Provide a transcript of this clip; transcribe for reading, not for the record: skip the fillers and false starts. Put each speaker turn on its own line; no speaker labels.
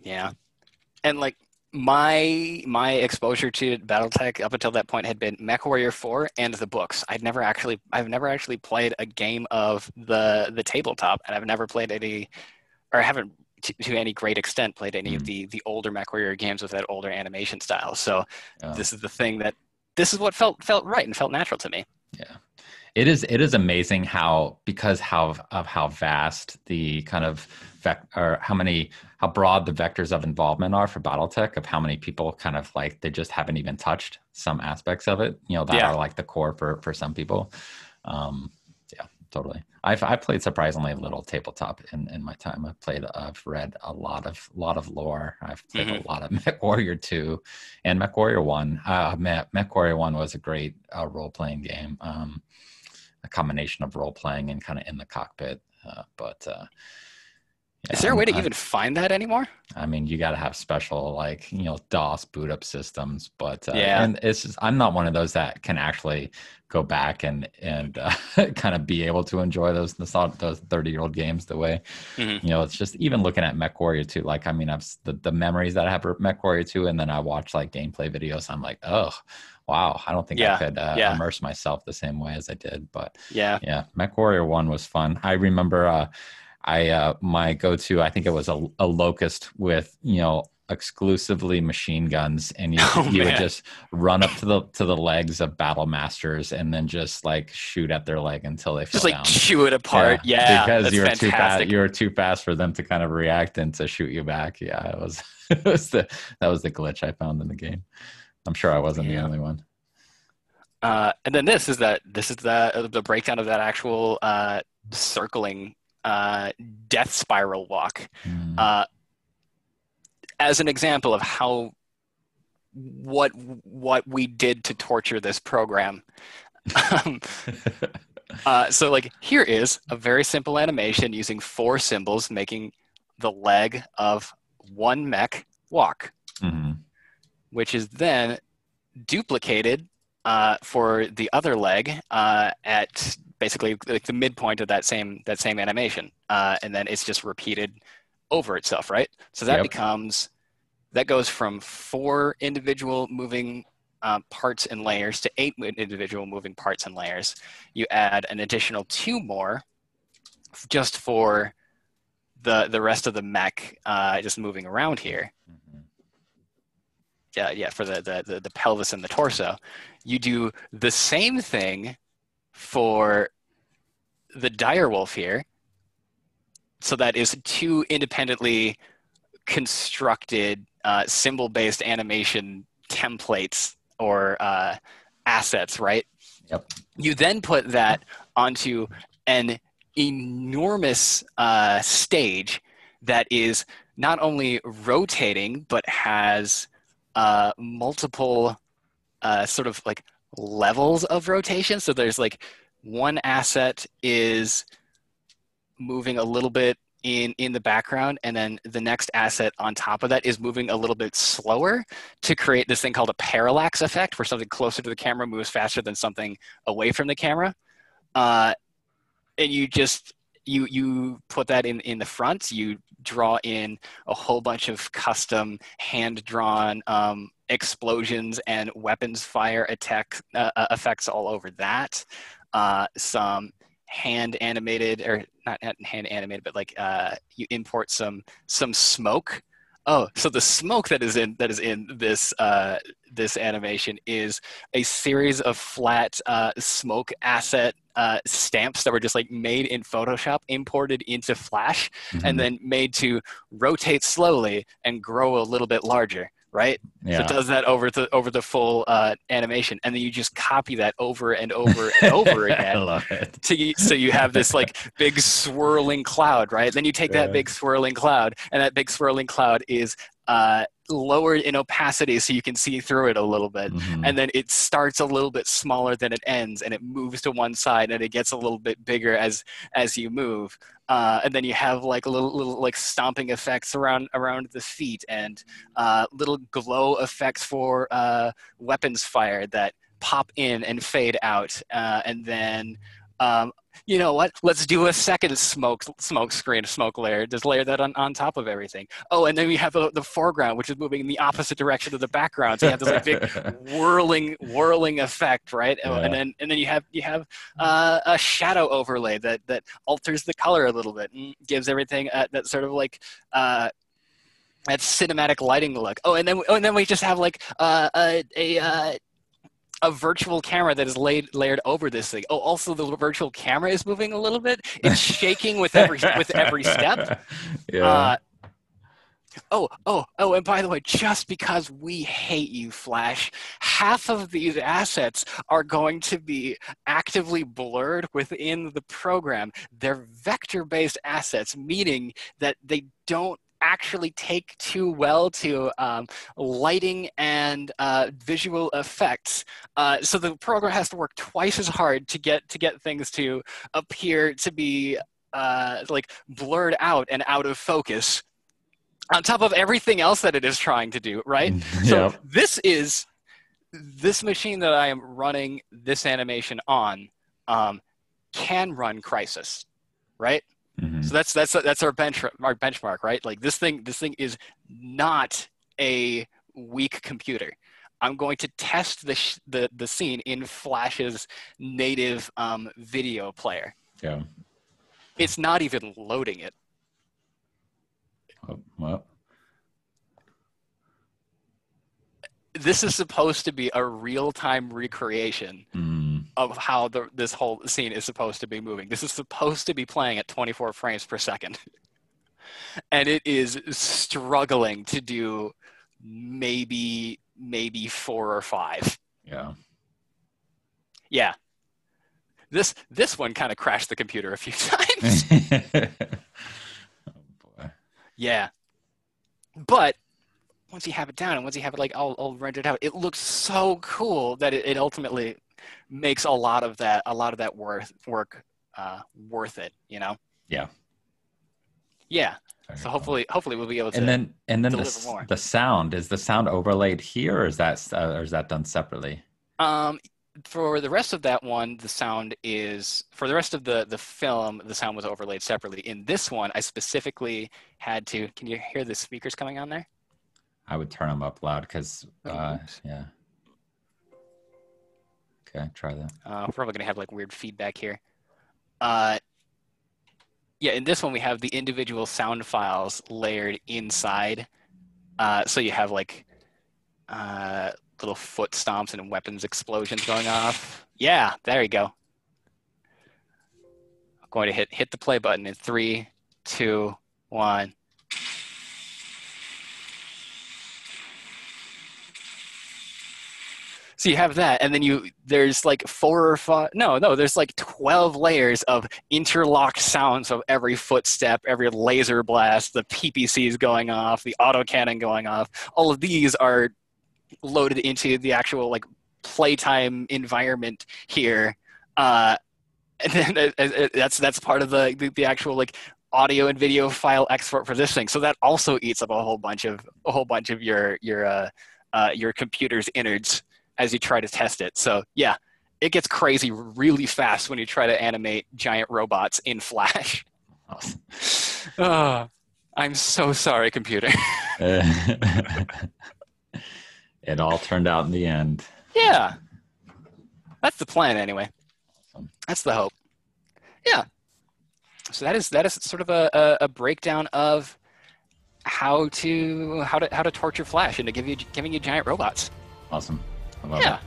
Yeah. And like my exposure to BattleTech up until that point had been MechWarrior 4 and the books. I've never actually played a game of the tabletop, and I've never played any, or I haven't to any great extent played any of the older MechWarrior games with that older animation style. So this is the thing that this is what felt right and felt natural to me.
Yeah. It is amazing how vast the kind of how broad the vectors of involvement are for BattleTech, of how many people kind of like they just haven't even touched some aspects of it, that are like the core for some people. Yeah, totally. I've played surprisingly little tabletop in my time. I've read a lot of lore. I've played a lot of MechWarrior 2 and MechWarrior 1. MechWarrior 1 was a great role-playing game. A combination of role-playing and kind of in the cockpit. Yeah,
is there a way to even find that anymore?
I mean, you got to have special DOS boot up systems, but
and
it's just, I'm not one of those that can actually go back and kind of be able to enjoy those 30-year-old games the way it's just, even looking at MechWarrior 2, like, I mean, I've the memories that I have for MechWarrior 2, and then I watch like gameplay videos, I'm like, oh wow, I don't think I could immerse myself the same way as I did. But yeah, MechWarrior 1 was fun. I remember my go-to, I think it was a Locust with exclusively machine guns, and you would just run up to the legs of battle masters and then just like shoot at their leg until they fell down.
Just like chew it apart. Yeah,
because you were too fast for them to kind of react and to shoot you back. Yeah, that was the glitch I found in the game. I'm sure I wasn't the only one.
And then this is the breakdown of that actual circling death spiral walk as an example of how what we did to torture this program. So like here is a very simple animation using 4 symbols making the leg of one mech walk, which is then duplicated for the other leg at basically like the midpoint of that same animation, and then it's just repeated over itself, right? So that that goes from 4 individual moving parts and layers to 8 individual moving parts and layers. You add an additional 2 more just for the rest of the mech just moving around here. Yeah, for the pelvis and the torso. You do the same thing for the direwolf here. So that is 2 independently constructed symbol-based animation templates or assets, right?
Yep.
You then put that onto an enormous stage that is not only rotating, but has multiple sort of like levels of rotation. So there's like one asset is moving a little bit in the background, and then the next asset on top of that is moving a little bit slower to create this thing called a parallax effect, where something closer to the camera moves faster than something away from the camera. And you just you put that in the front. You draw in a whole bunch of custom hand-drawn explosions and weapons fire attack effects all over that. Some hand animated, or not hand animated, but like you import some smoke. Oh, so the smoke that is in this this animation is a series of flat smoke asset stamps that were just like made in Photoshop, imported into Flash, and then made to rotate slowly and grow a little bit larger, right? Yeah. So it does that over the full animation, and then you just copy that over and over and over again.
I love it.
So you have this like big swirling cloud, right? Then you take that big swirling cloud, and that big swirling cloud is lowered in opacity so you can see through it a little bit, and then it starts a little bit smaller than it ends, and it moves to one side, and it gets a little bit bigger as you move, and then you have like little like stomping effects around the feet, and little glow effects for weapons fire that pop in and fade out, and then You know what? Let's do a second smoke layer. Just layer that on top of everything. Oh, and then we have the foreground, which is moving in the opposite direction of the background. So you have this like big whirling effect, right?
Yeah.
And then you have a shadow overlay that alters the color a little bit and gives everything that sort of like that cinematic lighting look. Oh, and then we just have like a virtual camera that is layered over this thing. Oh, also the virtual camera is moving a little bit. It's shaking with every step.
Yeah.
And by the way, just because we hate you, Flash, half of these assets are going to be actively blurred within the program. They're vector-based assets, meaning that they don't actually take too well to lighting and visual effects. So the program has to work twice as hard to get things to appear to be like blurred out and out of focus, on top of everything else that it is trying to do, right? So this machine that I am running this animation on can run Crisis, right? Mm-hmm. So that's our benchmark, right? Like this thing is not a weak computer. I'm going to test the scene in Flash's native video player.
Yeah.
It's not even loading it.
Well,
this is supposed to be a real-time recreation of how this whole scene is supposed to be moving. This is supposed to be playing at 24 frames per second. And it is struggling to do maybe 4 or 5.
Yeah.
Yeah. This one kind of crashed the computer a few times. Yeah, but once you have it down and once you have it like all rendered out, it looks so cool that it ultimately makes a lot of that work worth it, you know?
Yeah.
Yeah. So hopefully we'll be able to.
And then
deliver more.
The sound, is the sound overlaid here, or is that done separately?
For the rest of that one, the sound is, for the rest of the film, the sound was overlaid separately. In this one, I specifically had to, can you hear the speakers coming on there?
I would turn them up loud because, yeah. Okay, try that.
We're probably going to have like weird feedback here. Yeah, in this one, we have the individual sound files layered inside. So you have like little foot stomps and weapons explosions going off. Yeah, there you go. I'm going to hit the play button in 3, 2, 1. So you have that, and then there's like 4 or 5, there's like 12 layers of interlocked sounds of every footstep, every laser blast, the PPCs going off, the autocannon going off. All of these are loaded into the actual like playtime environment here, and then that's part of the actual like audio and video file export for this thing. So that also eats up a whole bunch of your computer's innards as you try to test it. So yeah, it gets crazy really fast when you try to animate giant robots in Flash.
Awesome.
Oh, I'm so sorry, computer.
It all turned out in the end.
Yeah. That's the plan anyway.
Awesome.
That's the hope. Yeah. So that is sort of a breakdown of how to torture Flash into giving you giant robots.
Awesome. I love it.